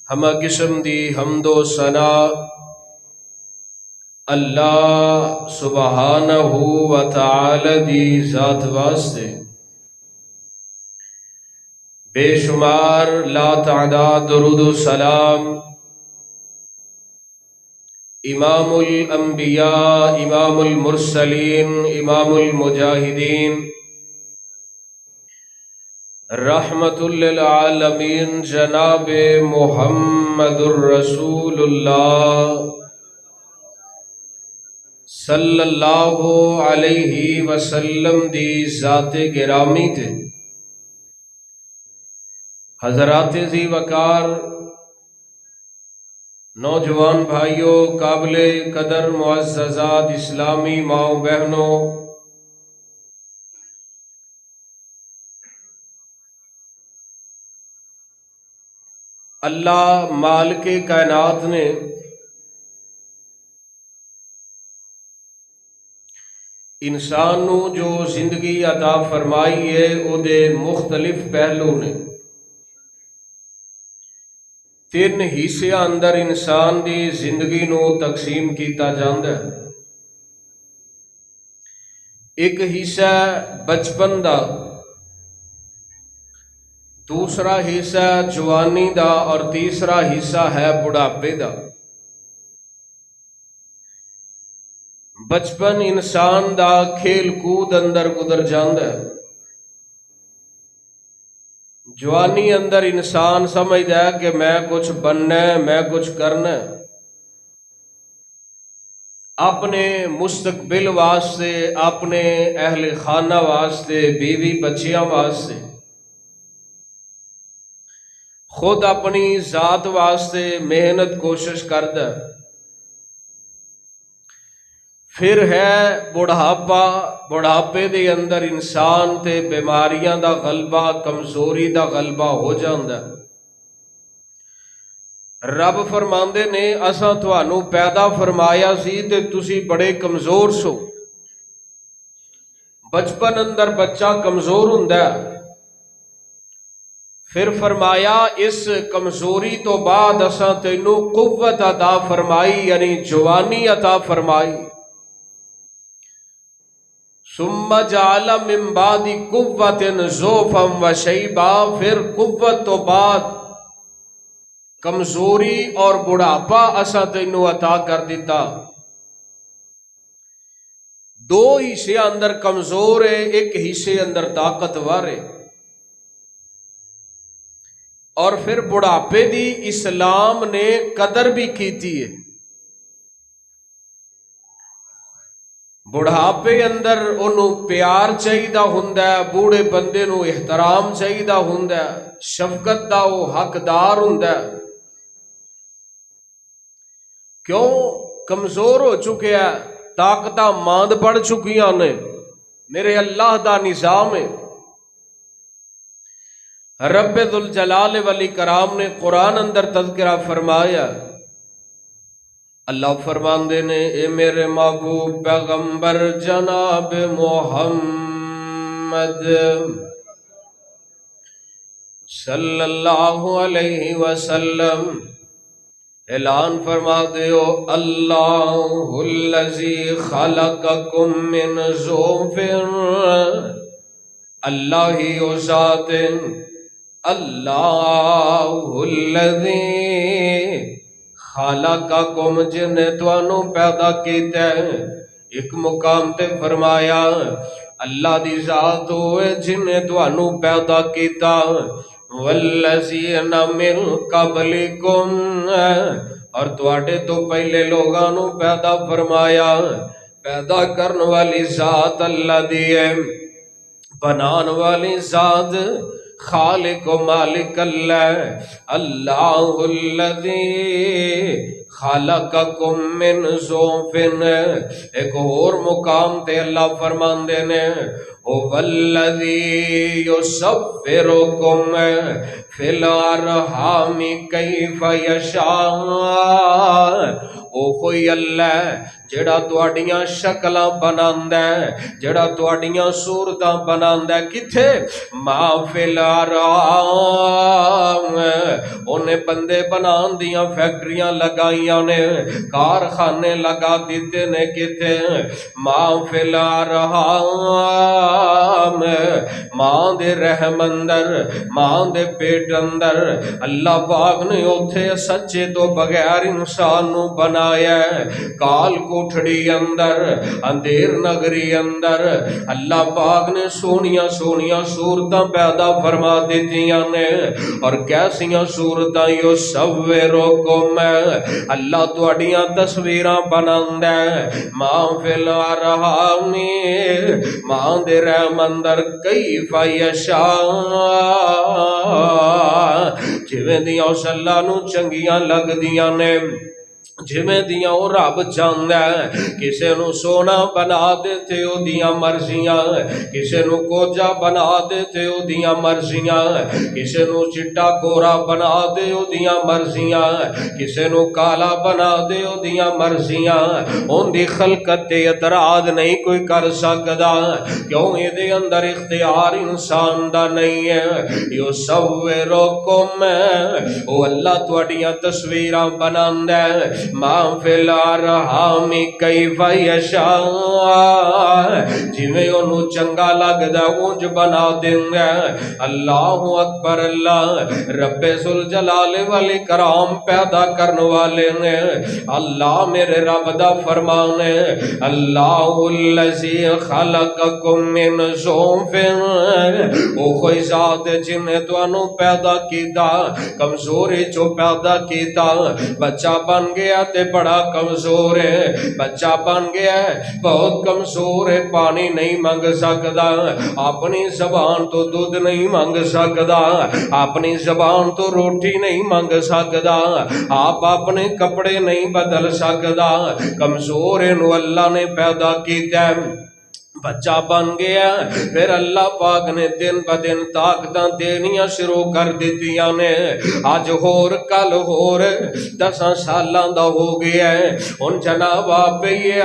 ہمہ قسم دی حمد و ثنا اللہ سبحانہ و تعالی دی ذات واسطے بے شمار لا تعداد درود و سلام امام الانبیاء امام المرسلین امام المجاہدین رحمت للعالمین جناب محمد الرسول اللہ صلی اللہ علیہ وسلم دی ذات گرامی تے حضرات ذی وقار نوجوان بھائیوں، قابل قدر معززات اسلامی ماؤں بہنوں، اللہ مالک کائنات نے انسان نو جو زندگی عطا فرمائی ہے او دے مختلف پہلو نے تین حصے اندر انسان دی زندگی نو تقسیم کیتا جاندا ہے۔ ایک حصہ بچپن دا، دوسرا حصہ جوانی دا اور تیسرا حصہ ہے بڑھاپے دا۔ بچپن انسان دا کھیل کود اندر گزر جاندا ہے، جوانی اندر انسان سمجھدا ہے کہ میں کچھ بننا ہے، میں کچھ کرنا ہے، اپنے مستقبل واسطے، اپنے اہل خانہ واسطے، بیوی بچیاں واسطے، خود اپنی ذات واسطے محنت کوشش کردا ہے۔ پھر ہے بڑھاپا، بڑھاپے دے اندر انسان تے بیماریاں دا غلبہ، کمزوری دا غلبہ ہو جاندا ہے۔ رب فرماندے نے اساں تھانوں پیدا فرمایا سی تے تسی بڑے کمزور سو۔ بچپن اندر بچہ کمزور ہوندا ہے، پھر فرمایا اس کمزوری تو بعد اساں تینوں قوت عطا فرمائی، یعنی جوانی عطا فرمائی۔ ثم جعل من بعد قوت ضعفا وشیبا، پھر قوت تو بعد کمزوری اور بڑھاپا اساں تینوں عطا کر دیتا۔ دو حصے اندر کمزور ہے، ایک حصے اندر طاقتور ہے۔ اور پھر بڑھاپے دی اسلام نے قدر بھی کیتی ہے۔ بڑھاپے اندر انہوں پیار چاہیدہ ہوندا ہے، بوڑھے بندے نو احترام چاہیدہ ہوندا ہے، شفقت دا وہ حقدار ہوندا ہے۔ کیوں؟ کمزور ہو چکے ہیں، طاقتاں ماند پڑ چکیاں نے، میرے اللہ دا نظام ہے۔ رب ذوالجلال والاکرام نے قرآن اندر تذکرہ فرمایا، اللہ فرماندے نے اے میرے محبوب پیغمبر جناب محمد صلی اللہ علیہ وسلم اعلان فرما دیو، اللہ الذی خلقکم من ضعف، اللہ ہی او ذات، اللہ الذی خالقکم، جن نے توانوں پیدا کیتا ہے۔ ایک مقام تے فرمایا اللہ دی ذات ہوئے جن نے توانوں پیدا کیتا، والذین من قبلکم، اور تواڈے تو پہلے لوگاں نو پیدا فرمایا۔ پیدا کرن والی ذات اللہ دی ہے، بنان والی ذات خالق و مالک اللہ، اللہ الذی خالقکم من ضعف۔ ایک اور مقام تے اللہ فرماندے نے والذی یصورکم فی الارحام کیف یشاء، او کوئی اللہ جڑا تواڈیاں شکلاں بناندا ہے، جڑا تواڈیاں صورتاں بناندا ہے، کتھے ما فی الارام، اونے بندے بنان دیاں فیکٹریاں لگائیاں نے، کارخانے لگا دیتے نے، کتھے ما فی الارام، ماں دے رحم اندر، ماں دے پیٹ اندر اللہ پاک نے اوتھے سچے تو بغیر انسان نو بنایا ہے۔ کال کوٹھڑی اندر، اندھیر نگری اندر اللہ پاک نے سونیاں سونیاں صورتاں پیدا فرما دیتیاں نے، اور کیسیاں صورتاں یصورکم، اللہ تواڈیاں تصویراں بناندا ہے، ماں فی الارحام، ماں دے رحم اندر، کیف یشاء، جویں دیاں اس اللہ نو چنگیاں لگدیاں نے، جویں دیاں او رب چاہندا ہے۔ کسے نو سونا بنا دیتے او دیاں مرضیاں، کسے نو کوجا بنا دیتے او دیاں مرضیاں، کسے نو چٹا گورا بنا دے او دیاں مرضیاں، کسے نو کالا بنا دے او دیاں مرضیاں، ان دی خلقت تے اعتراض نہیں کوئی کر سکدا، کیوں اے دے اندر اختیار انسان دا نہیں ہے۔ یصورکم، او اللہ تواڈیاں تصویراں بناندا ہے، ما فی الارحام کیف یشاء، جویں اونوں چنگا لگدا اونج بنا دیندا ہے۔ اللہ اکبر، اللہ رب ذوالجلال والاکرام پیدا کرن والے نے، اللہ میرے رب دا فرمان ہے، اللہ الذی خلقکم من ضعف، او کوئی ذات جن نے تانوں پیدا کیتا کمزوری چو پیدا کیتا، بچہ بن گیا تے بڑا کمزور ہے، بچہ بن گیا ہے بہت کمزور ہے، پانی نہیں مانگ سکدا، اپنی زبان تو دودھ نہیں مانگ سکدا، اپنی زبان تو روٹی نہیں مانگ سکدا، آپ اپنے کپڑے نہیں بدل سکدا، کمزور نو اللہ نے پیدا کیتا ہے، بچہ بن گیا، پھر اللہ پاک نے دن ب دن طاقتاں دینیاں شروع کر دیتیاں نے، آج ہور کل ہور 10 سالاں دا ہو گیا ہے، ان جناب آپ یہ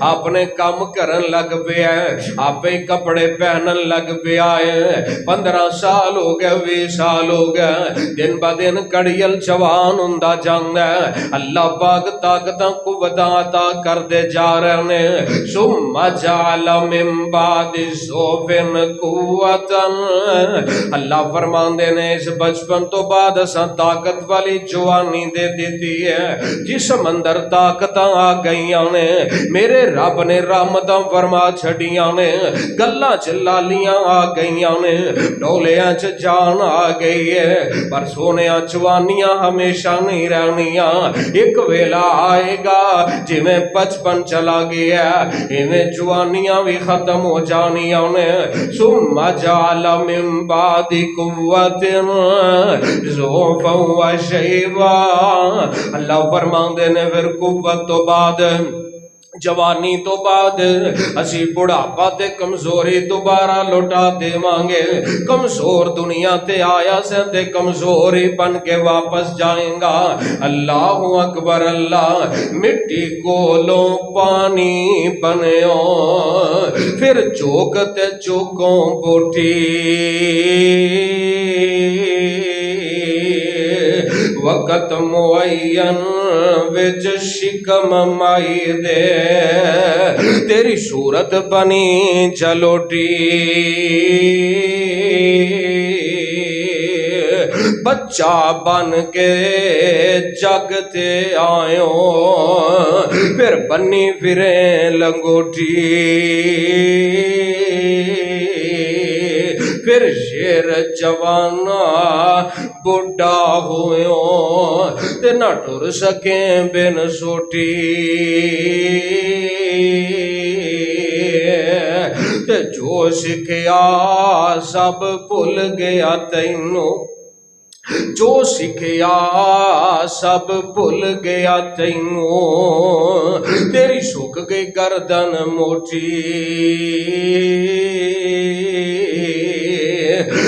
اپنے کام کرن لگ پیا ہے، آپ کپڑے پہنن لگ پیا ہے، 15 سال ہو گئے، 20 سال ہو گئے، دن ب دن کڑیل جوان ہوندا جاندا ہے، اللہ پاک طاقتاں قوتاں عطا کر دے جا رہے نے، ثم جعل من بعد ضعف قوتا، اللہ فرماندے نے اس بچپن تو بعد اساں طاقت والی جوانی دے دیتی ہے، جسم اندر طاقتاں آ گئیاں نے، میرے رب نے رحمتاں فرما چھڑیاں نے، گلاں چ لالیاں آ گئیاں نے، ڈولیاں چ جان آ گئی ہے، پر سونیاں جوانیاں ہمیشہ نہیں رہنیاں، ایک ویلا آئے گا جویں بچپن چلا گیا ایویں جوانیاں بھی ختم ہو جانیاں نے، ثم جعل من بعد قوت ضعفا وشیبا، اللہ فرماندے نے پھر قوت تو بعد، جوانی تو بعد اسی بڑھاپا تے کمزوری دوبارہ لوٹا دے مانگے، کمزور دنیا تے آیا سے تے کمزوری بن کے واپس جائیں گا، اللہ اکبر، اللہ مٹی کولوں پانی بنیو، پھر چوک تے چوکوں بوٹی، وقت معین وچ شکم مائی دے، تیری صورت بنی جلوٹی، بچہ بن کے جگ تے آئیو، پھر بنی پھرے لنگوٹی، پھر شیر جوانا بڑھا ہوئیوں تے نہ ٹر سکیں بن سوٹی، تے جو سکھیا سب بھول گیا تینوں، جو سکھیا سب بھول گیا تینوں، تیری سکھ گئی گردن موٹی،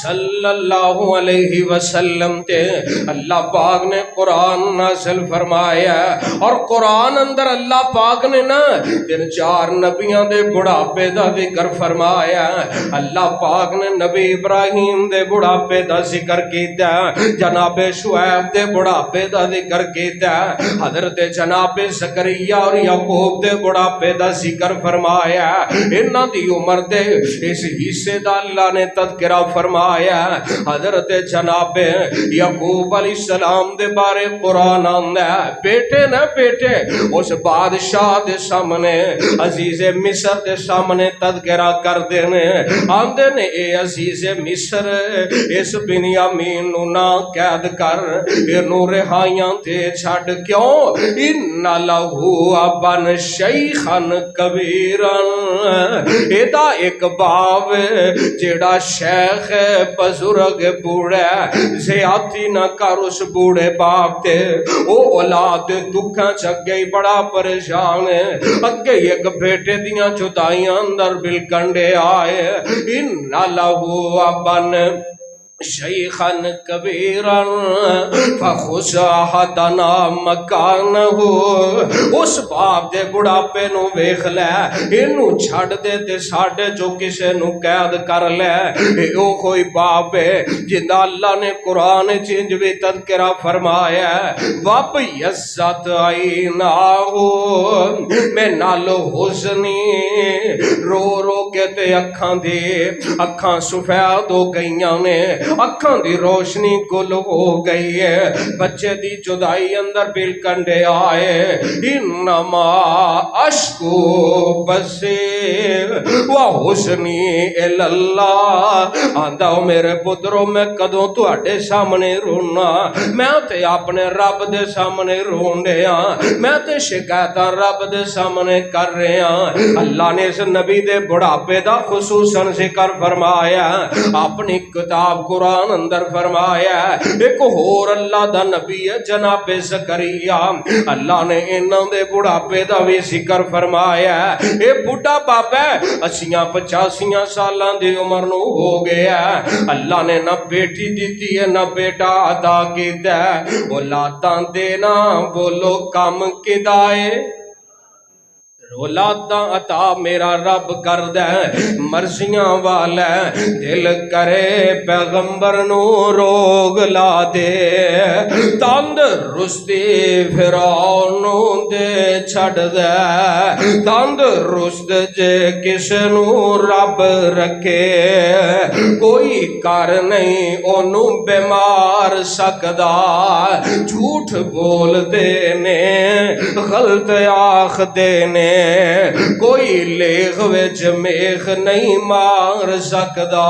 صلی اللہ علیہ وسلم تے اللہ پاک نے قرآن نازل فرمایا، اور قرآن اندر اللہ پاک نے نا تین چار نبیاں دے بڑھاپے دا ذکر فرمایا۔ اللہ پاک نے نبی ابراہیم دے بڑھاپے دا ذکر کیتا، جناب شعیب دے بڑھاپے دا ذکر کیتا، حضرت جناب زکریا اور یعقوب دے بڑھاپے دا ذکر فرمایا۔ انہاں دی عمر دے اس حصے دا اللہ نے تذکرہ فرمایا۔ حضرت جناب یعقوب علیہ السلام دے بارے قرآن آندا ہے، بیٹے نہ بیٹے اس بادشاہ دے سامنے، عزیز مصر دے سامنے تذکرہ کر دینے، آندے نے اے عزیز مصر اس بنیامین نو نہ قید کر، اینو رہائیاں تے چھڈ، کیوں؟ ان لہو ابن شیخن کبیرن، ایدا ایک باپ جیڑا شیخ بزرگ بوڑھا، زیادتی نہ کر اس بوڑھے باپ تے، او اولاد دکھاں چگئی بڑا پریشان ہے، اگے ایک بیٹے دیاں جدائیاں اندر بالکنڈے آئے، ان لہو ابن شیخن کبیرن فخذ احدنا مکانہ، اس باپ دے بڑھاپے نو ویکھ لے، اینو چھڈ دے تے ساڈے جو کسے نو قید کر لے۔ او کوئی باپ ہے جندا اللہ نے قرآن چنج بھی تذکرہ فرمایا، وَبْ یَزَّتْ عَیْنَاہُ میں نالو حزنی، رو رو کے تے اکھاں دی اکھاں سفید ہو گئیاں نے، اکھاں دی روشنی گل ہو گئی ہے، بچے دی جدائی اندر بالکنڈے آئے، انما اشکو بصیر و حسنی اللہ، آندہ میرے پتروں میں کدوں تواڈے سامنے رونا، میں تے اپنے رب دے سامنے رون رہا، میں تے شکایتاں رب دے سامنے کر رہا۔ اللہ نے اس نبی دے بڑھاپے دا خصوصاً ذکر فرمایا، اپنی کتاب قرآن اندر فرمایا۔ ایک اور اللہ دا نبی ہے جناب زکریا، اللہ نے انہاں دے بڑھاپے دا بھی ذکر فرمایا۔ اے بڑھا باپ ہے 80-85 سالاں دی عمر نو ہو گیا، اللہ نے نہ بیٹی دیتی ہے نہ بیٹا عطا کیتا ہے، اولاداں دینا بولو کم کدائے، اولاداں عطا میرا رب کر دے مرضیاں والا، دل کرے پیغمبر نو روگ لا دے، تندرستی فرعون نو دے چھڑ دے، تندرست جے کس نو رب رکھے، کوئی کر نہیں اونوں بیمار سکدا، جھوٹ بول دینے غلط آخ دینے، کوئی لیغ وچ میخ نہیں مار سکدا،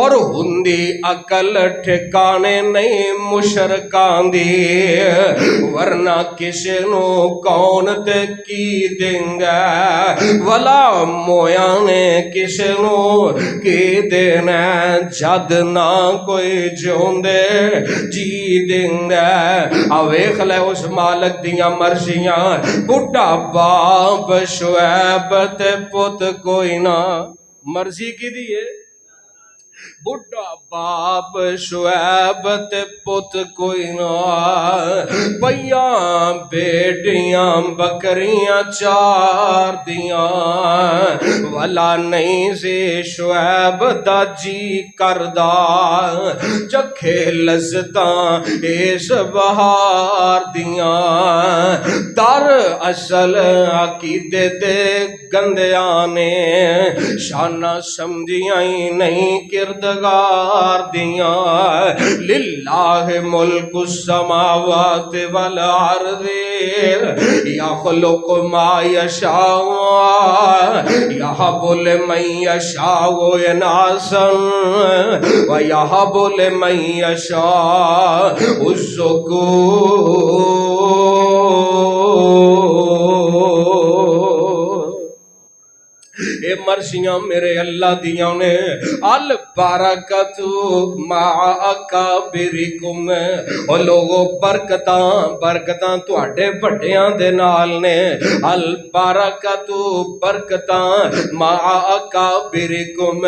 اور ہندی عقل ٹھکانے نہیں مشرکان دی، ورنہ کسے نو کون تے کی دنگا، ولا مویاں نے کسے نو کی دینا، جد نہ کوئی جوندے جی دنگا۔ اویخ لے اس مالک دیاں مرضیاں، بڑھا باپ شعیب تے پت کوئی نہ، مرضی کی دیئے بڑھا باپ شعیب تے پت کوئی نہ، پیاں بیٹیاں بکریاں چار دیاں، ولا نہیں سی شعیب دا جی کردہ، چکھے لذتاں اس بہار دیاں، در اصل عقیدے دے گندیاں نے شانہ سمجھیاں ہی نہیں کردگار دیاں، للہ ملک السماوات والارض یخلق ما یشاء یہب لمن یشاء اناسا ویہب لمن یشاء الذکور۔ اے مرضیاں میرے اللہ دیاں نے البرکت مع اکابرکم او لوگو برکتاں تواڈے بڑیاں دے نال نے البرکت برکتاں مع اکابرکم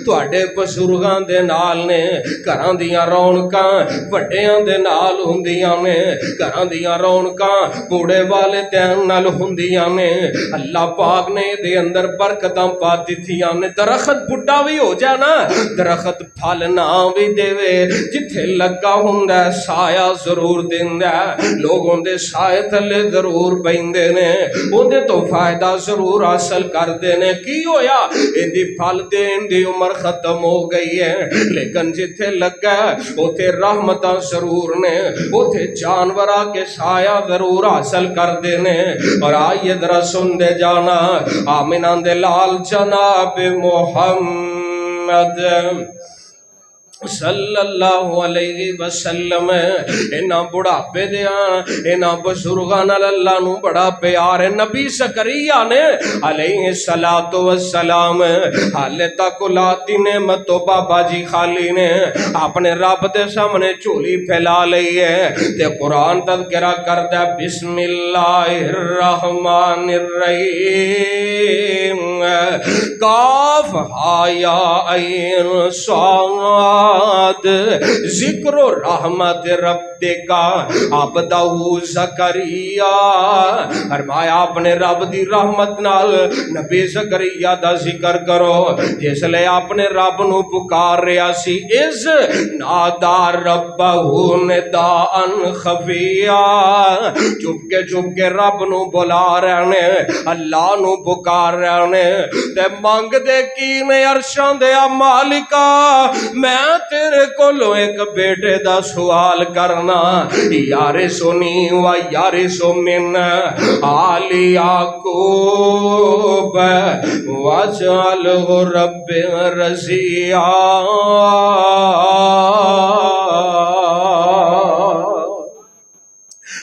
تواڈے بزرگاں دے نال نے گھراں دیاں رونقاں وڈیاں دے نال ہوندیاں نے گھراں دیاں رونقاں بوڑے والدین نال ہوندیاں نے اللہ پاک نے دے اندر برکتاں پا دتیاں نے درخت بڈھا بھی ہو جائے نا درخت پھل نہ بھی دے جتھے لگا ہوندا ہے سایہ ضرور دیندا ہے لوگ اون دے سائے تھلے ضرور بیندے نے اون دے تو فائدہ ضرور حاصل کردے نے کی ہویا ایندی پھل دین دی عمر ختم ہو گئی ہے لیکن جتھے لگا اوتھے رحمتاں ضرور نے اوتھے جانور آ کے سایہ ضرور حاصل کردے نے اور آئیے ذرا سن دے جانا آمینہ دے لال جناب محمد صلی اللہ علیہ وسلم انہاں بڑھاپے دیاں انہاں بزرگاں نال اللہ نو بڑا پیار ہے نبی زکریا نے علیہ السلام حالے تک اولاد نعمت تو بابا جی خالی نے اپنے رب دے سامنے چولی پھیلا لئی ہے تے قرآن تذکرہ کردا بسم اللہ الرحمن الرحیم کاف ہا یا عین صاد ذکر و رحمت رب کا عبدہ زکریا فرمایا اپنے رب دی رحمت نال نبی زکریا دا ذکر کرو جس لئے اپنے رب نو پکار رہا سی از نادا ربہ نداءن خفیا چپ کے رب نو بلا رہنے اللہ نو پکار رہنے تے مانگ دے کی نے عرشاں دے مالکا میں تیرے کولو ایک بیٹے دا سوال کرنا یار سنی و یار سو من آل یعقوب واجعلہ رب رضیا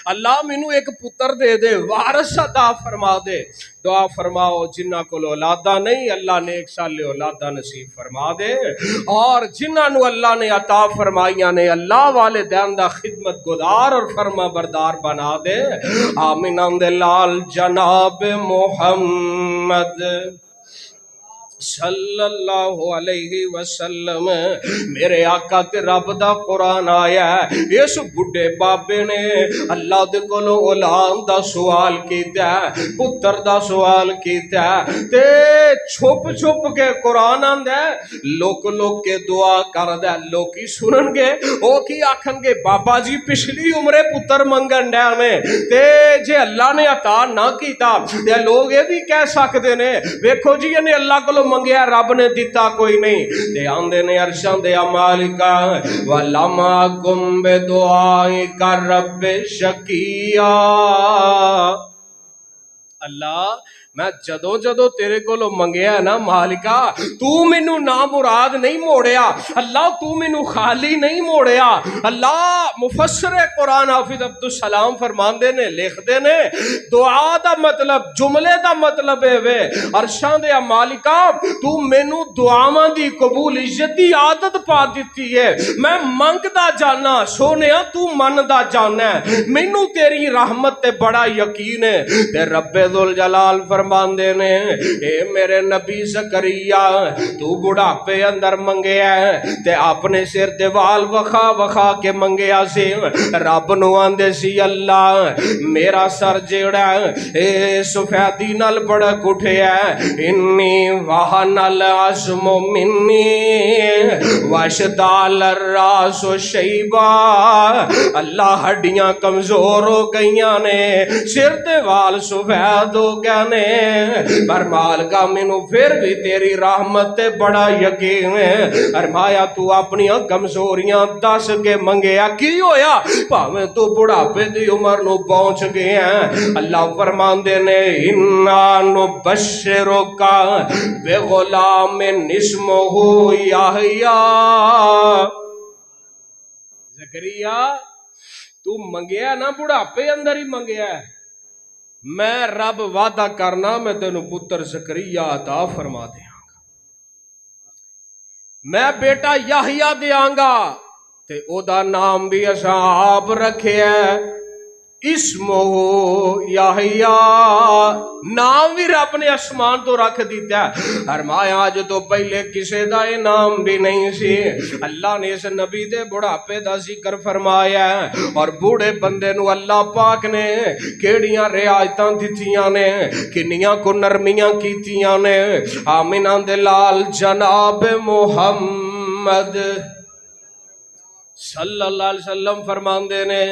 اللہ مینو ایک پتر دے دے وارث عطا فرما دے دعا فرماؤ جنہ کو اولادہ نہیں اللہ نے ایک سال اولادہ نصیب فرما دے اور جنہ نو اللہ نے عطا فرمائیاں نے اللہ والدین دا خدمت گزار اور فرما بردار بنا دے آمین لال جناب محمد صلی اللہ علیہ وسلم میرے آقا تے رب دا قرآن آیا ہے اس بڑھے بابے نے اللہ دے کولو اولاد دا سوال کیتا ہے پتر دا سوال کیتا ہے تے چھپ کے قرآن آندا ہے لوک کے دعا کردا ہے لوکی سنن گے او کی آکھن گے بابا جی پچھلی عمرے پتر منگن ڈے نے تے جے اللہ نے عطا نہ کیتا تے لوگ یہ بھی کہہ سکتے نے ویکھو جی نے اللہ کولو منگیا رب نے دیتا کوئی نہیں تے آندے نے عرشاں دے مالکا ولما گم بے دعائی کا رب شکیا اللہ میں جدو تیرے کو منگیا نا مالکا تو مینو نا مراد نہیں موڑیا اللہ تو مینو خالی نہیں موڑیا اللہ مفسر قرآن حافظ عبدالسلام فرماندے نے لکھ دے نے دعا دا مطلب جملے دا مطلب ہے وے عرشاں دے مالکا تو مینو دعاواں دی قبولیت دی عادت پا دیتی ہے میں منگ دا جانا سونیا تو من دا جانا ہے مینو تیری رحمت تے بڑا یقین ہے تے رب ذوالجلال فرماندے نے اے میرے نبی زکریا تو بڑھاپے اندر منگیا ہے تے اپنے سر دے وال وخا کے منگیا سی رب نو آندے سی اللہ میرا سر جیڑا اے سفیدی نال بڑک اٹھیا انی وہن العظم منی واشدال الراس شیبا اللہ ہڈیاں کمزور ہو گئیاں نے سر دے وال سفید ہو گیا نے پر مالکا مینو پھر بھی تیری رحمت تے بڑا یقین ہے فرمایا تو اپنی کمزوریاں دس کے منگیا کی ہویا پاویں تو بڑھاپے دی عمر نو پہنچ گئے ہیں اللہ فرماندے نے انا نبشرک بغلام اسمہ یحییٰ زکریا تو منگیا نا بڑھاپے اندر ہی منگیا ہے میں رب وعدہ کرنا میں تینوں پتر زکریا عطا فرما دیا میں بیٹا یحییٰ دیاں گا تے او دا نام بھی اساں آپ رکھیا ہے اسمو یحییٰ، نام بھی رب نے آسمان تو رکھ دیتا ہے۔ فرمایا آج تو پہلے کسے دا یہ نام بھی نہیں سی، اللہ نے اس نبی دے بڑھاپے دا ذکر فرمایا ہے، اور بوڑھے بندے نو اللہ پاک نے کیڑیاں رعایتاں دتیاں نے، کنیاں کو نرمیاں کیتیاں نے۔ آمینہ دے لال جناب محمد صلی اللہ علیہ وسلم فرماندے نے،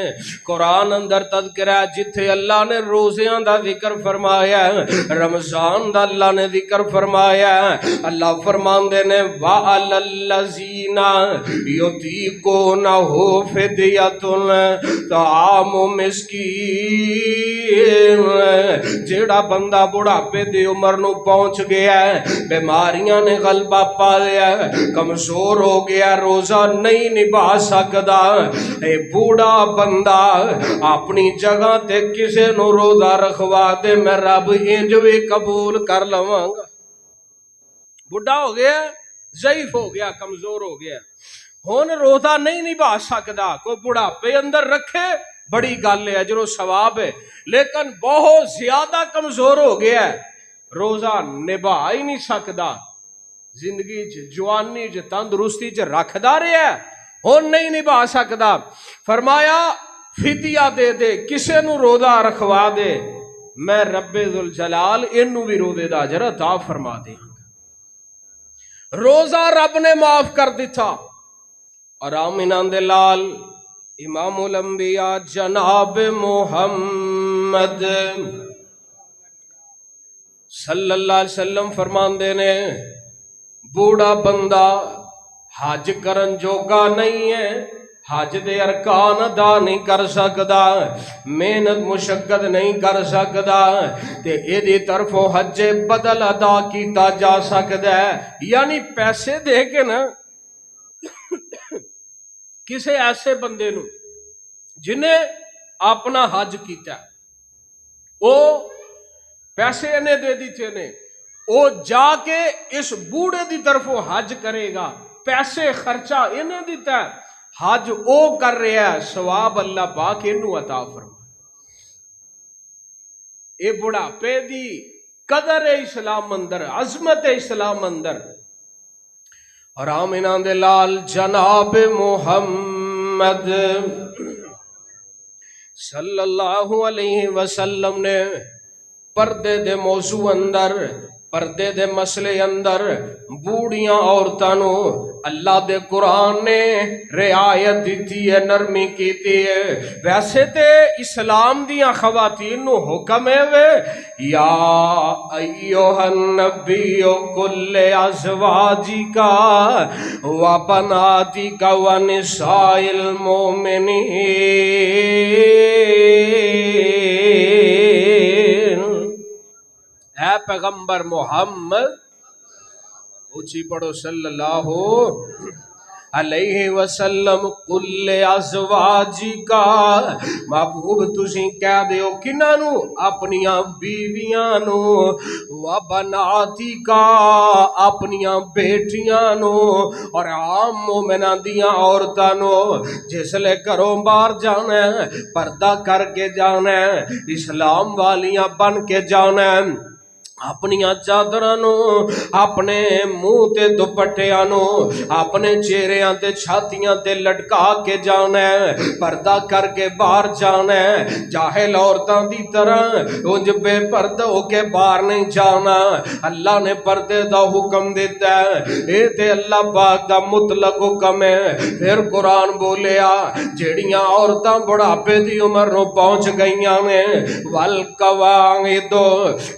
قرآن اندر تذکرہ جتھے اللہ نے روزیاں دا ذکر فرمایا ہے، رمضان دا اللہ نے ذکر فرمایا ہے، اللہ فرماندے نے وَعَلَى الَّذِينَ يُطِيقُونَهُ فِدْيَةٌ طَعَامُ مِسْكِين، جیڑا بندہ بڑھاپے دی عمر نو پہنچ گیا ہے، بیماریاں نے غلبہ پا لیا ہے، کمزور ہو گیا، روزہ نہیں نبھا سکدا، اے بوڑھا بندہ اپنی جگہ تے کسے نو روزہ رکھوا دے، میں رب انج وی قبول کر لواں گا۔ بوڑھا ہو گیا، ضعیف ہو گیا، کمزور ہو گیا، ہن روزہ نہیں نبھا سکدا، کوئی بڑھاپے اندر رکھے بڑی گل ہے، اجر و ثواب ہے، لیکن بہت زیادہ کمزور ہو گیا ہے، روزہ نبھا ہی نہیں سکدا، زندگی جوانی تندرستی رکھدا رہیا ہے، ہون نہیں نبھا سکدا، فرمایا فدیہ دے دے، کسے نو روزہ رکھوا دے، میں رب ذوالجلال انو بھی روزے دا اجر عطا فرما دے۔ روزہ رب نے معاف کر دیتا، اور آمینہ دے لال امام الانبیاء جناب محمد صلی اللہ علیہ وسلم فرماندے نے، بوڑھا بندہ حج کرن جوگا نہیں ہے، حج دے ارکان ادا نہیں کر سکدا، محنت مشقت نہیں کر سکدا، تے ایدی طرفوں حج بدل ادا کیتا جا سکدا ہے، یعنی پیسے دے کے نا کسے ایسے بندے نو جنہیں اپنا حج کیتا ہے، او پیسے انہیں دے دیتے نے، او جا کے اس بوڑھے دی طرفوں حج کرے گا، پیسے خرچہ انہیں دیتا ہے، حج او کر رہا ہے، ثواب اللہ پاک انہوں عطا فرما۔ اے بڑھاپے دی قدر اسلام اندر، عظمت اسلام اندر، اور آمینہ دے لال جناب محمد صلی اللہ علیہ وسلم نے پردے دے موضوع اندر، پردے دے مسئلے اندر بوڑیاں عورتاں نو اللہ دے قرآن نے رعایت دیتی ہے، نرمی کیتی ہے۔ ویسے تے اسلام دیاں خواتین نو حکم ہے وے یا ایوہ النبی کل ازواجکا و بناتکا و نساء المومنین، اے پیغمبر محمد، اونچی پڑھو صلی اللہ علیہ وسلم، کل ازواجکا، محبوب تسی کہہ دیو کنہاں نو؟ اپنیاں بیویاں نو، و بناتکا، اپنیاں بیٹیاں نو، اور عام مومناں دیاں عورتاں نو، جس لے گھروں باہر جانا ہے پردہ کر کے جانا ہے، اسلام والیاں بن کے جانا ہے، اپنیاں چادراں نو، اپنے منہ تے دوپٹیاں نو، اپنے چہریاں تے چھاتیاں تے لٹکا کے جانا ہے، پردہ کر کے باہر جانا ہے، جاہل عورتاں دی طرح انج بے پردہ ہو کے باہر نہیں جانا، اللہ نے پردے دا حکم دیتا ہے، اے تے اللہ پاک دا مطلق حکم ہے۔ پھر قرآن بولیا جیڑیاں عورتاں بڑھاپے دی عمر نو پہنچ گئیاں نے، والقواعد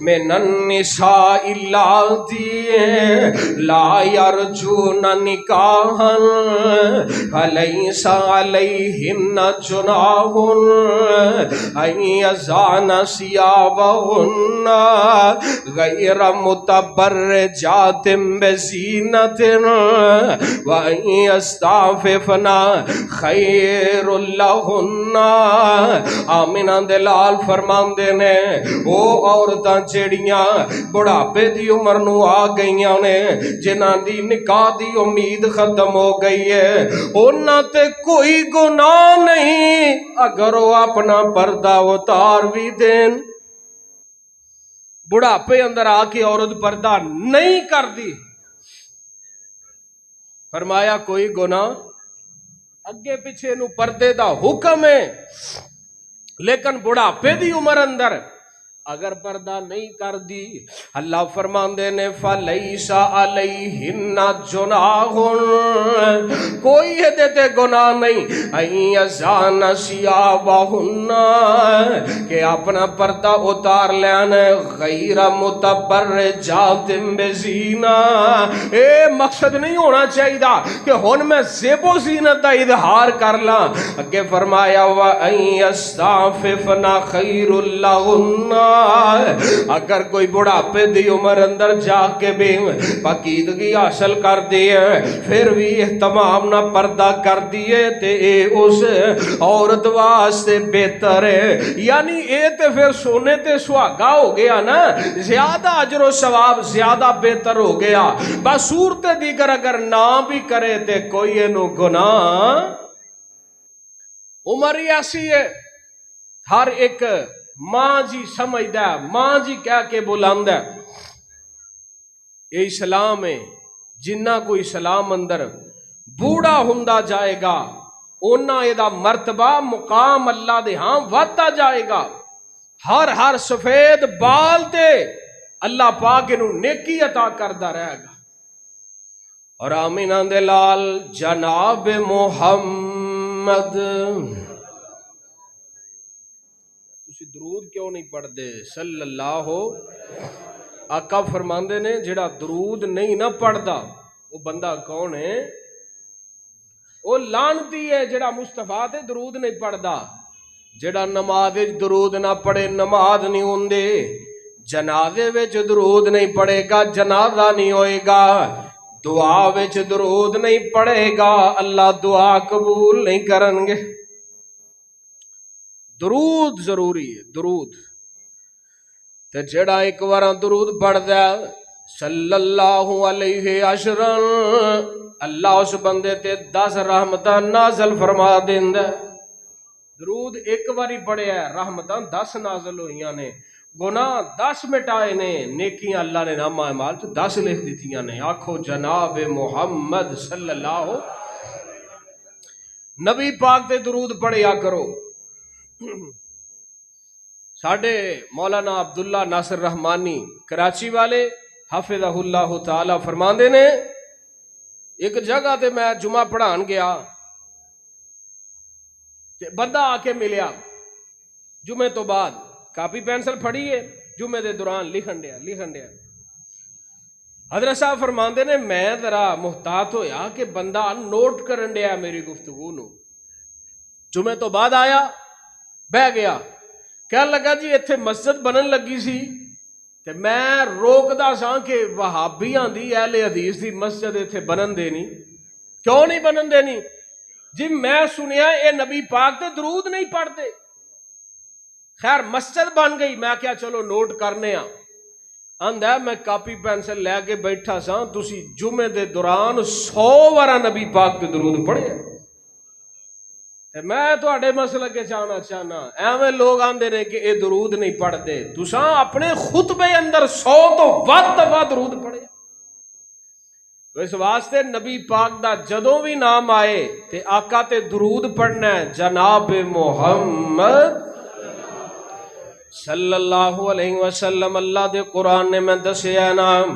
من النساء اللاتی لا یرجون نکاحا فلیس علیہن جناح ان یضعن ثیابہن غیر متبرجات بزینۃ وان یستعففن خیر لہن۔ آمینہ دلال فرماندے نے او عورتاں جیڑیاں بڑھاپے دی عمر نو آ گئیاں نے جنہاں دی نکاح دی امید ختم ہو گئی ہے انہاں تے کوئی گناہ نہیں اگر وہ اپنا پردہ اتار بھی دین بڑھاپے اندر آ کے عورت پردہ نہیں کر دی فرمایا کوئی گناہ اگے پیچھے نو پردے دا حکم ہے لیکن بڑھاپے دی عمر اندر اگر پردہ نہیں کر دی اللہ فرماندے نے فَلَيْسَ عَلَيْهِنَّ جُنَاحٌ کوئی یہ تے گناہ نہیں اَن يَضَعْنَ ثِيَابَهُنَّ کہ اپنا پردہ اتار لینا غیر متبرجات بزینہ اے مقصد نہیں ہونا چاہیے کہ ہن میں زیب و زینت دا اظہار کر لاں اگے فرمایا وَأَن يَسْتَعْفِفْنَ خَيْرٌ لَهُنَّ اگر کوئی بڑھاپے دی عمر اندر جا کے بھی پاکیزگی حاصل کر دیے پھر بھی اہتمام نہ پردہ کر دیے تے اے اس عورت واسطے بہتر ہے یعنی اے تے پھر سونے تے سہاگا ہو گیا نا زیادہ اجر و ثواب زیادہ بہتر ہو گیا بس صورت دیگر اگر نہ بھی کرے تے کوئی انو گناہ عمر ہی ایسی ہے ہر ایک ماں جی سمجھدا ہے ماں جی کہہ کے بلاندا ہے اے اسلام ہے جنہ کوئی اسلام اندر بوڑھا ہوندا جائے گا اونا ایدہ مرتبہ مقام اللہ دے ہاں ودا جائے گا ہر سفید بال تے اللہ پاک انہوں نیکی عطا کردہ رہے گا اور آمینہ دے لال جناب محمد درود کیوں نہیں پڑھ دے صلی اللہ آقا فرماندے نے جڑا درود نہیں نہ پڑھ دا وہ بندہ کون ہے وہ لعنتی ہے جڑا مصطفیٰ تے درود نہیں پڑھ دا جڑا نماز درود نہ پڑھے نماز نہیں ہوندے جنازے وچ درود نہیں پڑھے گا جنازہ نہیں ہوئے گا دعا وچ درود نہیں پڑھے گا اللہ دعا قبول نہیں کرن گے درود ضروری ہے درود تے جڑا ایک بار درود پڑھ دے صلی اللہ علیہ وسلم اللہ اس بندے تے 10 رحمتاں نازل فرما دیندا درود ایک باری پڑھیا ہے رحمتاں 10 نازل ہوئیاں نے گناہ 10 مٹائے نے نیکیاں اللہ نے نامہ اعمال تو 10 لکھ دیتیاں نے آکھو جناب محمد صلی اللہ نبی پاک تے درود پڑھیا کرو ساڑھے مولانا عبداللہ ناصر رحمانی کراچی والے حافظہ اللہ تعالی فرماندے نے ایک جگہ تے میں جمعہ پڑھان گیا بندہ آکے ملیا جمعے تو بعد کاپی پینسل پھڑی ہے جمعے دے دوران لکھن دیا حضرت صاحب فرماندے نے میں ذرا محتاط ہویا کہ بندہ نوٹ کرن دیا میری گفتگو نو جمعے تو بعد آیا بہ گیا کہنے لگا جی ایتھے مسجد بنن لگی سی تے میں روک دا ساں کہ وہابیاں دی اہل حدیث دی مسجد ایتھے بنن دینی کیوں نہیں بنن دینی جی میں سنیا اے نبی پاک تے درود نہیں پڑھتے خیر مسجد بن گئی میں کیا چلو نوٹ کرنے آندا میں کاپی پینسل لے کے بیٹھا ساں تسی جمعے دے دوران 100 وارا نبی پاک تے درود پڑھے میں تو اڈے مسئلہ کے چاہنا ایویں لوگ آندے نے کہ اے درود نہیں پڑھتے تساں اپنے خطبے اندر 100 تو ود دفعہ درود پڑھے تو اس واسطے نبی پاک دا جدوں بھی نام آئے تے آقا تے درود پڑھنا ہے جناب محمد صلی اللہ علیہ وسلم اللہ دے قرآن نے میں دسیا نام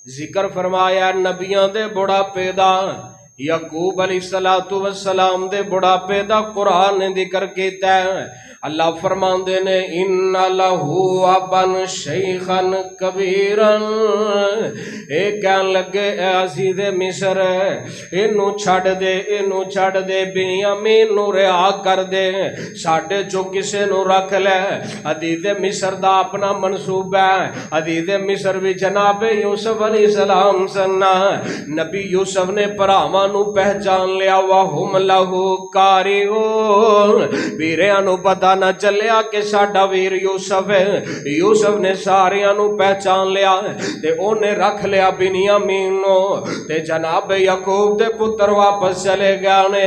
ذکر فرمایا نبیاں دے بڑا پیدا یعقوب علیہ السلام دے بڑھاپے دا قرآن نے ذکر کیتا ہے اللہ فرماندے نے ان لہو ابن شیخن کبیرن اے کہن لگے اے عزیز مصر اینو چھڑ دے بنیامین نو رہا کر دے ساڈے چو کسے نو رکھ لے عزیز مصر دا اپنا منصوبہ ہے عزیز مصر بھی جناب یوسف علیہ السلام سننا نبی یوسف نے پراواں نو پہچان لیا وہم لہو کارہون ویریاں نو پتہ نہ چلیا کہ ساڈا ویر یوسف ہے یوسف نے ساریاں نو پہچان لیا تے اونے رکھ لیا بنیامین نو تے جناب یعقوب دے پتر واپس چلے گیا نے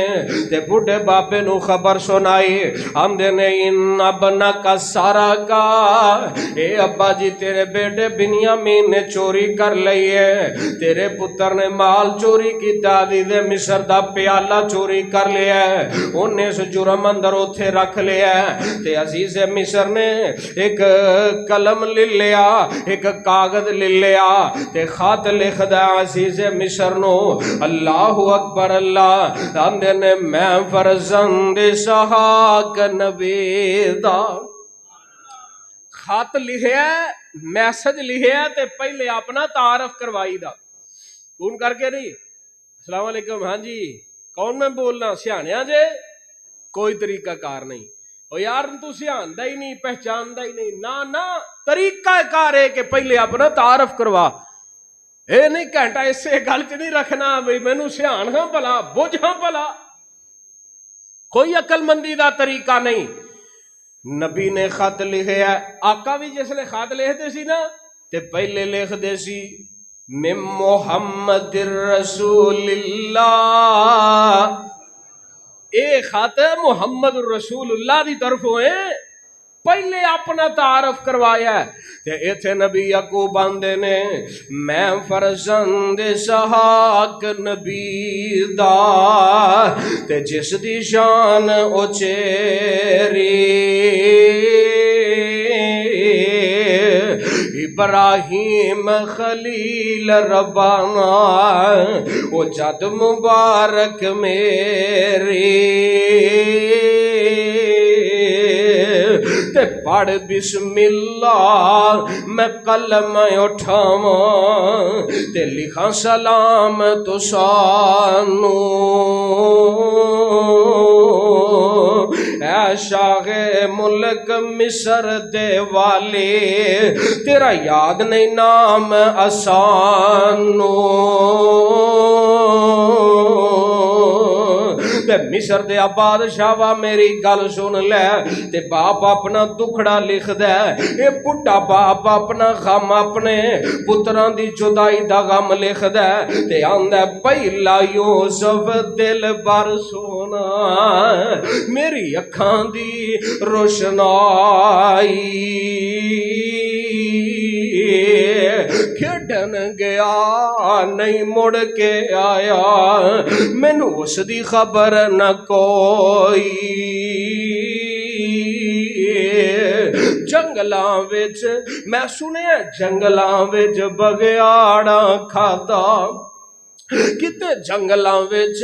تے بڈھے باپے نو خبر سنائی ہم نے ان ابنا کا سارا کا اے ابا جی تیرے بیٹے بنیامین نے چوری کر لئی ہے تیرے پتر نے مال چوری کی تعدید مصر دا پیالہ چوری کر لیا ہے انہیں سے جرم اندر اتھے رکھ لیا ہے تے عزیز مصر نے ایک قلم لے لیا ایک کاغذ لے لیا تے خط لکھ دا عزیز مصر نو اللہ اکبر اللہ اندر نے میں فرزند اسحاق نبی دا خط لکھیا میسج لکھیا تے پہلے اپنا تعارف کروائی دا کون کر کے نہیں السلام علیکم ہاں جی کون میں بولنا سیانیا جے کوئی طریقہ کار نہیں او یار تو سیاندہ ہی نہیں پہچاندہ ہی نہیں نا طریقہ کار ہے کہ پہلے اپنا تعارف کروا اے نہیں گھنٹہ اس سے گلچ نہیں رکھنا بھئی میں نو سیان ہاں بلا بوجھ ہاں بلا کوئی عقل مندی دا طریقہ نہیں نبی نے خط لکھے ہے آقا بھی جس لئے خط لکھ دے سی نا تے پہلے لکھ دے سی من محمد رسول اللہ اے خط محمد رسول اللہ دی طرف ہوئے پہلے اپنا تعارف کروایا ہے تے ایتھے نبی یعقوب آندے نے میں فرزند اسحاق نبی دا تے جس دی شان اچیری ابراہیم خلیل ربانا او جد مبارک میری تے پڑھ بسم اللہ میں قلم اٹھاواں تے لکھاں سلام تو سانو اے شاہ ملک مصر دے والے تیرا یاد نہیں نام آسانو تے مصر دے بادشاہ میری گل سن لے تے باپ اپنا دکھڑا لکھ دے اے بڑھا باپ اپنا غم اپنے پتران دی جدائی دا غم لکھ دے تے آندے پہلا یوسف دل بر سونا میری اکھان دی روشنائی کھیڈن گیا نہیں مڑ کے آیا مینوں اس دی خبر نہ کوئی جنگلاں وچ میں سنیا جنگلاں وچ بگیاڑاں کھادا کتے جنگلاں وچ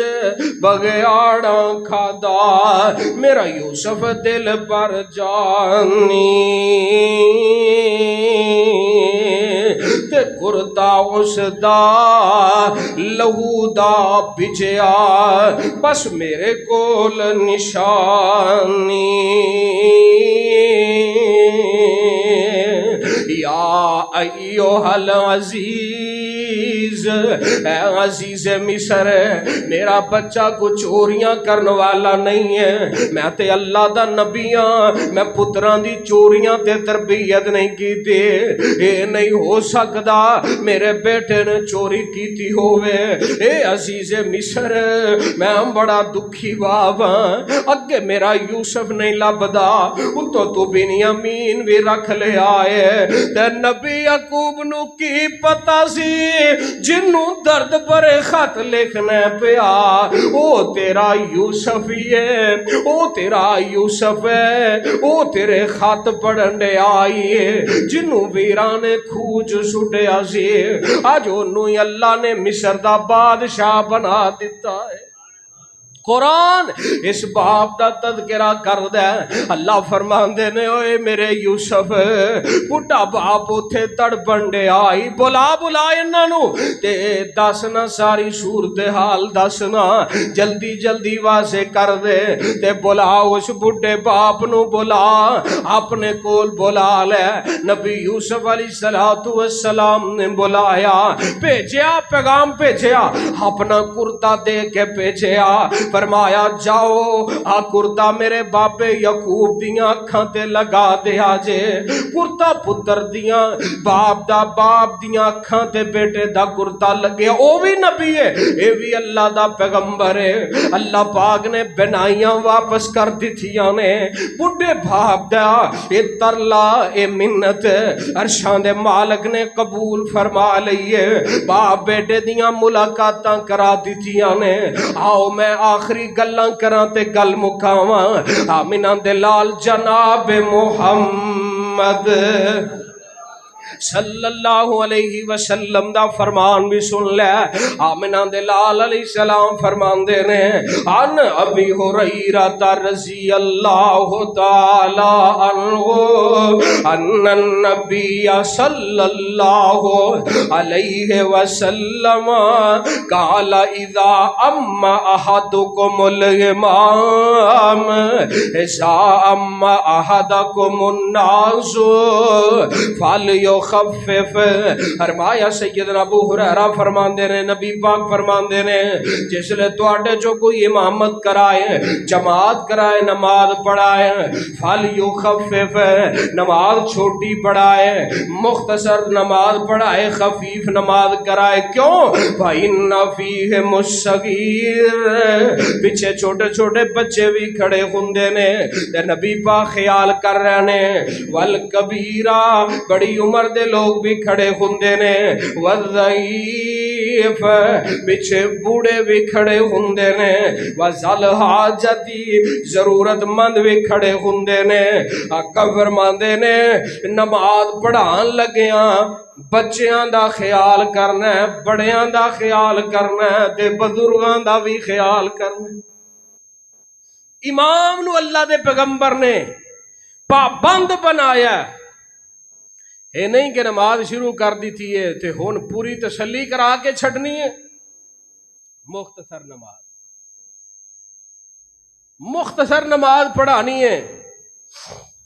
بگیاڑاں کھادا میرا یوسف دل پر جانی تے کرتا اس دا لہو دا بچیا بس میرے کول نشانی یا ایوہ العزیز اے عزیز مصر میرا بچہ کو چوریاں کرنے والا نہیں ہے میں تے اللہ دا نبی ہاں میں پتران دی چوریاں تے تربیت نہیں کی دے اے نہیں ہو سکدا میرے بیٹے نے چوری کیتی ہوئے اے عزیز مصر میں بڑا دکھی بابا اگے میرا یوسف نہیں لبدا تو بنیامین بھی رکھ لے آئے تے نبی یعقوب نو کی پتا سی جنوں درد پر خط لکھنے پیا او تیرا یوسف ہی ہے او تیرا یوسف ہے او تیرے خط پڑھن دے آئیے جنوں ویران کھوج سٹیا سی آج انہوں اللہ نے مصر دا بادشاہ بنا دیتا ہے قرآن اس باپ دا تذکرہ کردا ہے. اللہ فرماندے نے اوے میرے یوسف بڈھا باپ اوتھے تڑپن ڈیا آئی بلا انہاں نو تے دسنا ساری صورتحال دسنا جلدی جلدی واضح کر دے تے بلا اس بڈھے باپ نو بلا اپنے کول بلا لے. نبی یوسف علیہ السلام نے بلایا بھیجیا پیغام بھیجیا اپنا کرتا دے کے بھیجیا فرمایا جاؤ آ کرتا میرے بابے یعقوب دیاں اکھاں تے لگا دیا جے. کرتا پتر دیاں باپ دا باپ دیاں اکھاں تے بیٹے دا کرتا لگیا. او بھی نبی ہے اے بھی اللہ دا پیغمبر ہے. اللہ پاک نے بنائیاں واپس کر دتیاں نے بڈھے باپ دا اے ترلا اے منت عرشاں دے مالک نے قبول فرما لئیے. باپ بیٹے دیاں ملاقاتاں کرا دتیاں نے. آؤ میں آخری گلاں کراں تے گل مکاواں. آمینہ دے لال جناب محمد صلی اللہ علیہ وسلم دا فرمان بھی سن لے. آمنہ دے لال علیہ السلام فرمان دے نے ان ابی ہریرہ رضی اللہ تعالی عنہ ان النبی صلی اللہ علیہ وسلم قال اذا اما احدکم الامام اذا اما احدکم الناس خفف. فرمایا سیدنا ابو ہریرہ فرماندے نے نبی پاک فرماندے نے جس لے تواڈے جو کوئی امامت کرائے جماعت کرائے نماز پڑھائے فلیخفف نماز چھوٹی پڑھائے مختصر نماز پڑھائے خفیف نماز کرائے. کیوں؟ فَإِنَّ فِيهِمُ الصَّغِيرَ پیچھے چھوٹے چھوٹے بچے بھی کھڑے ہوندے نے تے نبی پاک خیال کر رہے نے والکبیرہ بڑی عمر دے لوگ بھی کھڑے ہوندے نے والضعیف پیچھے بوڑھے بھی کھڑے ہوندے نے وذل حاجتی ضرورت مند بھی کھڑے ہوندے نے. آقا فرماندے نے نماز پڑھان لگیاں بچیاں دا خیال کرنا ہے بڑیاں دا خیال کرنا ہے تے بزرگاں دا بھی خیال کرنا ہے. امام نو اللہ دے پیغمبر نے پابند بنایا اے نہیں کہ نماز شروع کر دی تھی ہے تے ہن پوری تسلی کرا کے چھڑنی ہے. مختصر نماز پڑھانی ہے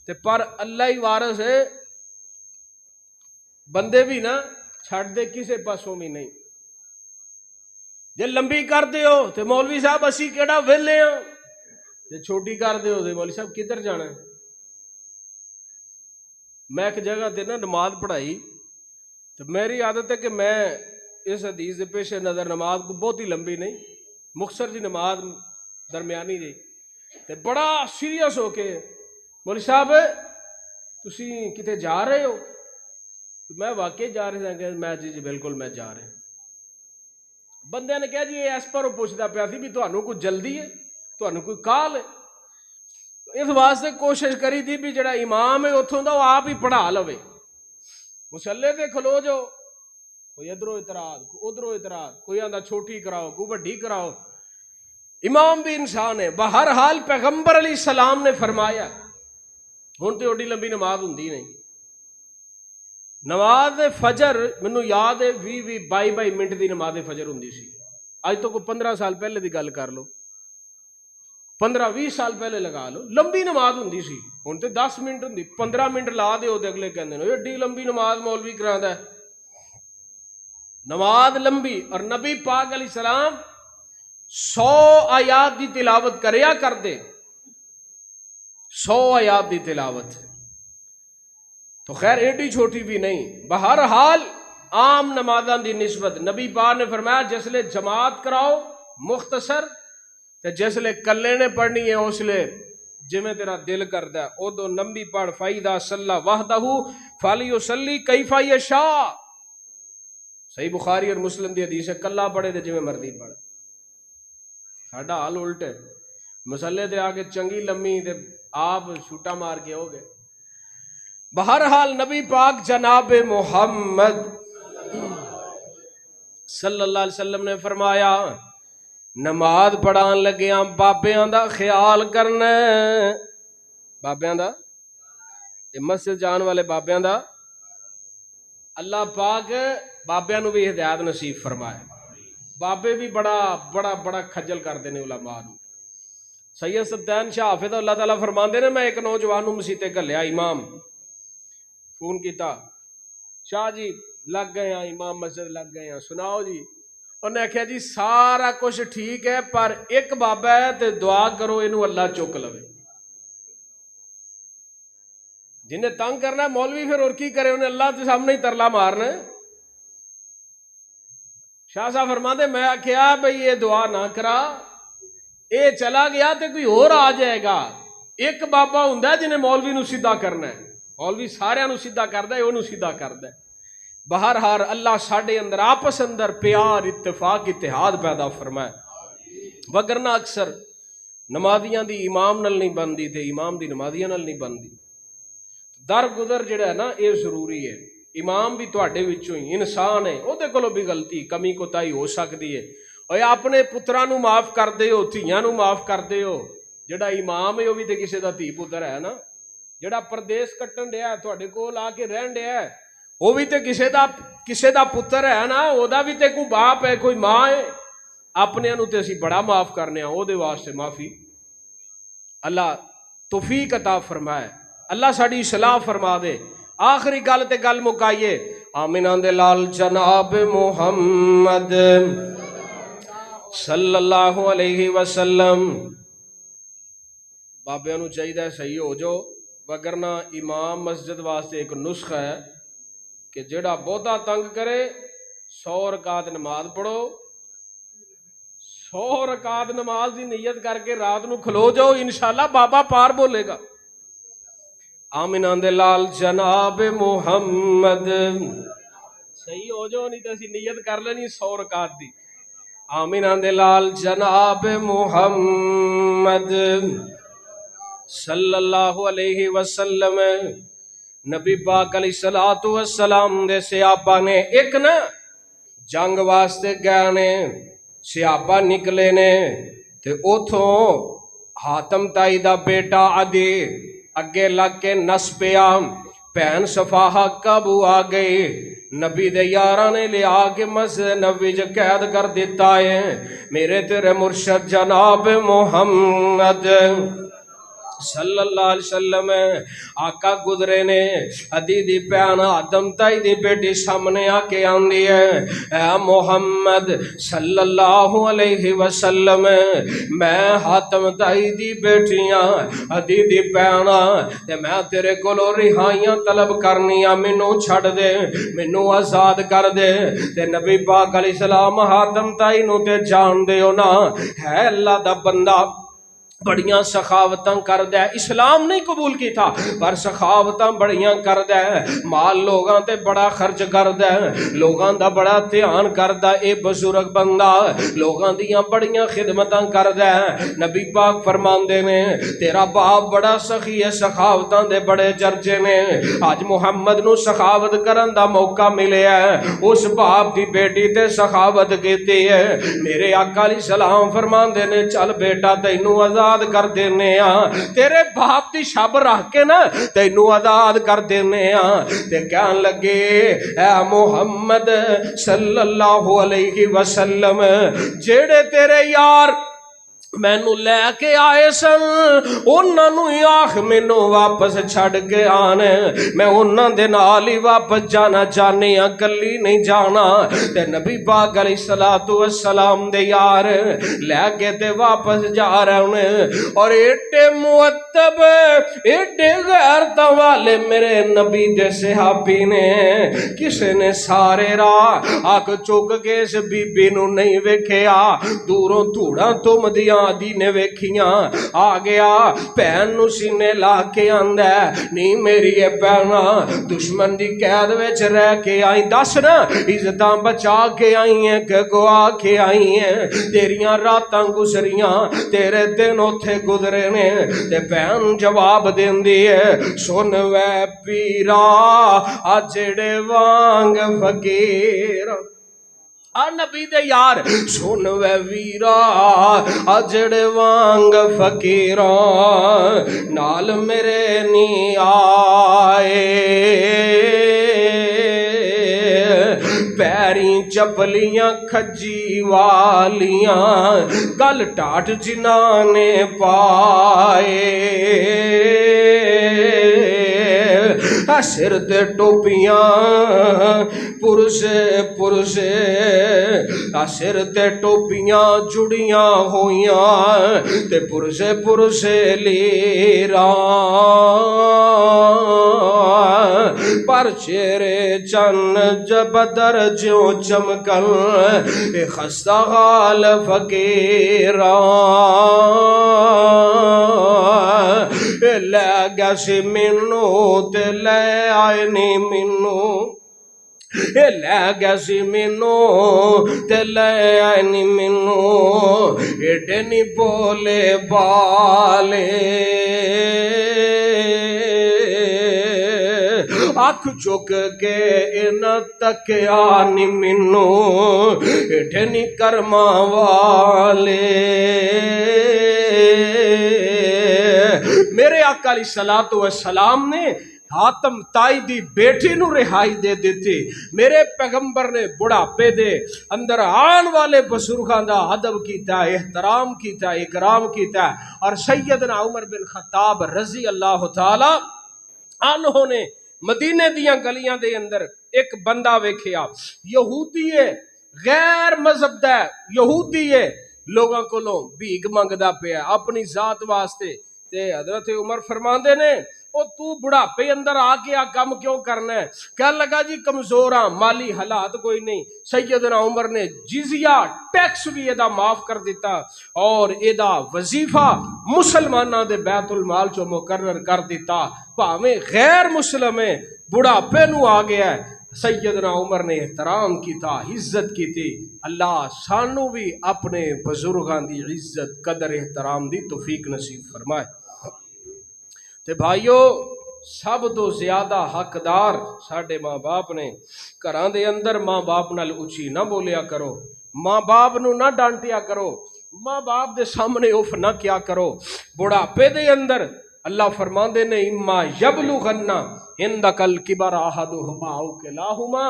تے پر اللہ ہی وارث ہے بندے بھی نہ چھڑ دے کسے پاسوں بھی نہیں. جے لمبی کر دے ہو تے مولوی صاحب اسی کیڑا ویلے ہاں جے چھوٹی کر دے ہو تے مولوی صاحب کدھر جانا ہے. میں ایک جگہ تے نا نماز پڑھائی تو میری عادت ہے کہ میں اس حدیث دے پیش نظر نماز کو بہت ہی لمبی نہیں مختصر جی نماز درمیانی جی تے بڑا سیریس ہو کے مولوی صاحب تسی کتے جا رہے ہو تو میں واقعی جا رہے تھا میں جی بالکل میں جا رہے. بندے نے کہا جی اس پر پوچھتا پیا سی بھی تانوں کوئی جلدی ہے تانوں کوئی کال ہے. اس واسطے کوشش کری تھی بھی جڑا امام ہے اتھوں دا وہ آپ ہی پڑھا لوے. مسلے تے کھلو جو کوئی ادھروں اعتراض کوئی ادھروں اعتراض کوئی آندا چھوٹی کراؤ کوئی بڑی کراؤ. امام بھی انسان ہے. بہرحال پیغمبر علیہ السلام نے فرمایا ہن تے اوڈی لمبی نماز ہوندی نہیں. نماز فجر مینوں یاد ہے 22 منٹ دی نماز فجر ہوندی سی. اج تو کوئی 15 سال پہلے دی گل کر لو 15-20 سال پہلے لگا لو لمبی نماز ہوندی سی. ہن تے 10 منٹ ہوندی 15 منٹ لا دیو تے اگلے کہندے نے ایڈی لمبی نماز مولوی کراندا ہے. نماز لمبی اور نبی پاک علیہ السلام 100 آیات دی تلاوت کریا کر دے 100 آیات دی تلاوت تو خیر ایڈی چھوٹی بھی نہیں. بہرحال عام نمازاں دی نسبت نبی پاک نے فرمایا جس لے جماعت کراؤ مختصر تے جس لے کلے نے پڑھنی ہے اس لے جویں تیرا دل کردا ہے اودو لمبی پڑھ. فائدہ صلی وحدہ فلیصلی کیف یشاء. صحیح بخاری اور مسلم دی حدیث ہے کلا پڑھے تے جویں مرضی پڑھ. ساڈا حال الٹ ہے مسلے تے آ کے چنگی لمبی تے آپ چھوٹا مار کے ہو گئے. بہرحال نبی پاک جناب محمد صلی اللہ علیہ وسلم نے فرمایا نماز پڑھان لگیاں بابیاں دا خیال کرنا ہے، بابیاں دا مسجد جان والے بابیاں دا اللہ پاک بابیاں نو بھی ہدایت نصیب فرمائے. بابے بھی بڑا بڑا بڑا کھجل کرتے ہیں علماء نو. سید سبطین شاہ حافظ اللہ تعالیٰ فرماندے نے میں ایک نوجوان نو مسیتے گھلیا، امام فون کیتا، شاہ جی لگ گئے ہیں امام مسجد لگ گئے ہیں، سناؤ جی. انہیں آخیا جی سارا کچھ ٹھیک ہے پر ایک بابا ہے تے دعا کرو اینو اللہ چک لوے. جنہیں تنگ کرنا ہے مولوی پھر اور کی کرے، انہیں اللہ کے سامنے ہی ترلا مارنا ہے. شاہ صاحب فرماندے میں آخیا بھئی یہ دعا نہ کرا، اے چلا گیا تے کوئی اور آ جائے گا. ایک بابا ہوندا ہے جنہیں مولوی نو سیدھا کرنا ہے، مولوی سارے نو سیدھا کردا ہے، اونوں سیدھا کردا ہے. بہرحال اللہ ساڈے اندر آپس اندر پیار اتفاق اتحاد پیدا فرمائے. وگرنہ اکثر نمازیاں دی امام نال نہیں بنتی تے امام دی نمازیاں نال نہیں بنتی. در گزر جڑا ہے نا یہ ضروری ہے. امام بھی تواڈے وچوں ہی انسان ہے، وہ دے کولوں بھی غلطی کمی کوتاہی ہو سکتی ہے. اور اپنے پتراں نو معاف کر دیو، دھیاں نو معاف کر دیو. جڑا امام ہے وہ بھی تے کسے دا دھی پتر ہے نا. جڑا پردیس کٹن ڈیا ہے تواڈے کول آ کے رہن ڈیا ہے وہ بھی تے کسے دا پتر ہے نا، او دا بھی تے کوئی باپ ہے کوئی ماں ہے. اپنے نو تے اسی بڑا معاف کرنے ہاں، او دے واسطے معافی. اللہ توفیق عطا فرمائے، اللہ ساڈی اصلاح فرما دے. آخری گل تے گل مکائیے، آمین دے لال جناب محمد صلی اللہ علیہ وسلم. بابیاں نو چاہیے صحیح ہو جو، وگرنہ امام مسجد واسطے ایک نسخہ ہے کہ جڑا بہتا تنگ کرے 100 رکعت نماز پڑھو، 100 رکعت نماز دی نیت کر کے رات نو کھلو جاؤ، انشاءاللہ بابا پار بولے گا. آمین دے لال جناب محمد صحیح ہو جو، نہیں تو اسی نیت کر لینی 100 رکعت دی. آمین دے لال جناب محمد صلی اللہ علیہ وسلم. نبی پاک علیہ الصلوۃ والسلام دے صحابہ نے ایک نا جنگ واسطے گئے نے، صحابہ نکلے نے تے اوتھوں حاتم تائی دا بیٹا عدی اگے لگ کے نس پیا. بہن صفاحہ قابو آ گئی، نبی دے یاراں نے لیا کے مسجد نبوی وچ قید کر دیتا ہے. میرے تیرے مرشد جناب محمد صلی اللہ علیہ وسلم آقا گزرے نے. عدی دی بہن حاتم تائی دی بیٹی سامنے آ کے آندی ہے، اے محمد صلی اللہ علیہ وسلم میں حاتم تائی دی بیٹیاں عدی دی بہن تے میں تیرے کولوں رہائیاں طلب کرنیاں، مینوں چھڈ دے، مینوں آزاد کر دے. تے نبی پاک علیہ السلام حاتم تائی نو تے جان دیو نا ہے اللہ دا بندہ بڑیاں سخاوتاں کردہ ہے. اسلام نہیں قبول کی تھا پر سخاوتاں بڑیاں کردہ ہے، مال لوگاں تے بڑا خرچ کردہ ہے، لوگاں دا بڑا دھیان کردہ. اے بزرگ بندہ لوگاں دیاں بڑیاں خدمتاں کردہ ہے. نبی پاک فرماندے نے تیرا باپ بڑا سخی ہے، سخاوتاں دے بڑے چرچے نے. آج محمد نو سخاوت کرن دا موقع ملے ہے، اس باپ دی بیٹی تے سخاوت کیتی ہے. میرے آقا علیہ السلام فرماندے نے چل بیٹا تینوں آزاد کر دینے ہاں، تیرے باپ دی شب رکھ کے نا تینوں آزاد کر دینے ہاں. تے کہن لگے اے محمد صلی اللہ علیہ وسلم جیڑے تیرے یار مینوں لے کے آئے سن انہاں نو ہی آخ مینوں واپس چھڑ کے آنے، میں انہاں دے نال ہی واپس جانا چاہنی ہاں، کلی نہیں جانا. تے نبی پاک علیہ الصلوۃ والسلام دے یار لے کے تے واپس جا رہے ہیں. اور ایڈے معتب ایڈے غیرت والے میرے نبی دے صحابی نے کسے نے سارے راہ آنکھ چک کے اس بی بی نو نہیں ویکھیا، دوروں دھوڑاں تم دیاں دی نے ویکھیاں. آ گیا بہن نو سینے لا کے آندا ہے نہیں میری اے بہنا دشمن دی قید وچ رہ کے آئی، دس نا عزتاں بچا کے آئی ہیں کہ گوا کے آئی ہیں، تیریاں راتاں گزریاں تیرے دن اوتھے گزرے نے. تے بہن جواب دیندی ہے سن وے پیرا آ جڑے وانگ فقیر آ نبی دے یار سن وے ویرا اجڑ وانگ فقیراں نال میرے نی آئے پیریں چپلیاں کھجی والیاں گل ٹاٹ جنہاں نے پائے سر تے ٹوپیاں پرسے پرسے سر تے ٹوپیاں جڑیاں ہویاں تے پرسے پرسے لیراں پر چہرے چن بدر جو چمکن اے خستہ حال فقیراں لے گیا سی مینو تے لے آئے نی مینو لے گیا سی مینو تے لے آئے نی مینو ایڈے نی بولے بالے اکھ چک کے انہ تکیا نی مینو ایڈے نی کرما والے میرے آقا علیہ السلام نے حاتم تائی دی بیٹی نو رہائی دے دیتی میرے پیغمبر نے بڑھاپے دے اندر آن والے بزرگاں دا ادب کیتا احترام کیتا اکرام کیتا اور سیدنا عمر بن خطاب رضی اللہ تعالی عنہ نے مدینے دیاں گلیاں دے اندر ایک بندہ ویکھیا یہودی ہے غیر مذہب دا یہودی ہے لوگاں کولوں بھیک منگدا پیا اپنی ذات واسطے تے حضرت عمر فرماندے نے او تو بڑھاپے اندر آ کے آ کام کیوں کرنا ہے کہنے لگا جی کمزور ہاں مالی حالات کوئی نہیں سیدنا عمر نے جزیہ ٹیکس بھی ایدہ معاف کر دیتا اور ایدہ وظیفہ مسلمانہ دے بیت المال چو مقرر کر دیتا پاہمیں غیر مسلم ہے بڑھاپے نو آ گیا ہے سیدنا عمر نے احترام کی تھا عزت کی تھی اللہ سانو بھی اپنے بزرگان دی عزت قدر احترام دی توفیق نصیب فرمائے تے بھائیو سب تو زیادہ حقدار ساڑھے ماں باپ نے گھراں دے اندر ماں باپ نال اچھی نہ بولیا کرو ماں باپ نو نہ ڈانٹیا کرو ماں باپ دے سامنے اف نہ کیا کرو بڑھاپے دے اندر اللہ فرماندے نے اما یبلغنا عندک الکبر احدہما او کلاہما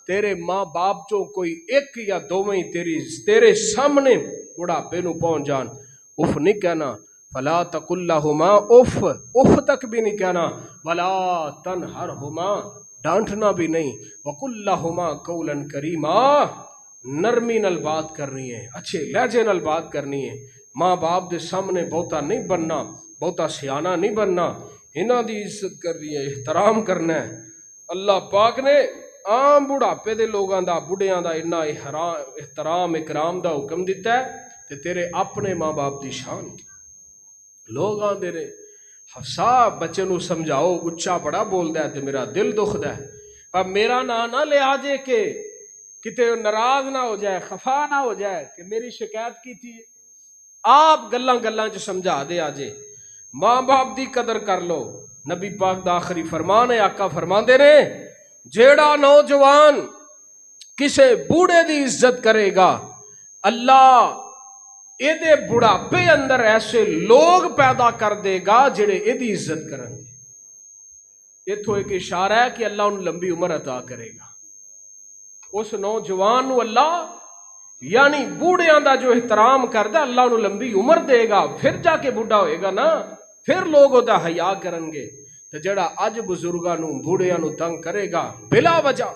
تیرے ماں باپ چوں کوئی ایک یا دوویں تیرے سامنے بڑھاپے نو پہنچ جان اف نہیں کہنا فلا تقل لہما اف تک بھی نہیں کہنا ولا تنہرہما ڈانٹنا بھی نہیں وقل لہما قولا کریما نرمی نال بات کرنی ہے اچھے لہجے نال بات کرنی ہے ماں باپ دے سامنے بہتا نہیں بننا بہتا سیانہ نہیں بننا انہاں دی عزت کرنی ہے احترام کرنا ہے اللہ پاک نے عام بڑھاپے دے لوگاں دا بڑھیاں دا انہا احترام اکرام دا حکم دیتا ہے تے تیرے اپنے ماں باپ دی شان کی لوگ آندے نے حفصہ بچے نو سمجھاؤ اچھا بڑا بول دا ہے تے میرا دل دکھ دا ہے پر میرا نہ لے آجے کہ کتے ناراض نہ ہو جائے خفا نہ ہو جائے کہ میری شکایت کی تھی آپ گلاں جو سمجھا دے آجے ماں باپ دی قدر کر لو نبی پاک دا آخری فرمان ہے آقا فرمان دے رہے جیڑا نوجوان کسے بوڑھے دی عزت کرے گا اللہ ایدے بڑھاپے اندر ایسے لوگ پیدا کر دے گا جڑے ایدی عزت کریں گے یہ تو ایک اشارہ ہے کہ اللہ انہوں لمبی عمر عطا کرے گا اس نوجوان نو اللہ یعنی بوڑھیاں دا جو احترام کردہ اللہ انہوں لمبی عمر دے گا پھر جا کے بوڑھا ہوئے گا نا پھر لوگ دا حیا کرن گے تو جڑا اج بزرگاں نو بوڑھیاں نو تنگ کرے گا بلا وجہ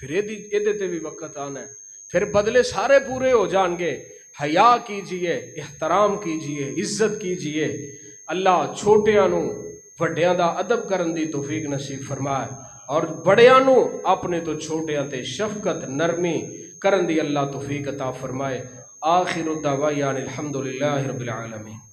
پھر ایدے تے بھی وقت آنا ہے پھر بدلے سارے پورے ہو جان گے حیا کیجئے احترام کیجئے عزت کیجئے اللہ چھوٹیاں نو وڈیاں دا ادب کرن دی توفیق نصیب فرمائے اور بڑیاں نو اپنے تو چھوٹیاں تے شفقت نرمی کرن دی اللہ توفیق عطا فرمائے آخر الدعوان الحمدللہ رب العالمین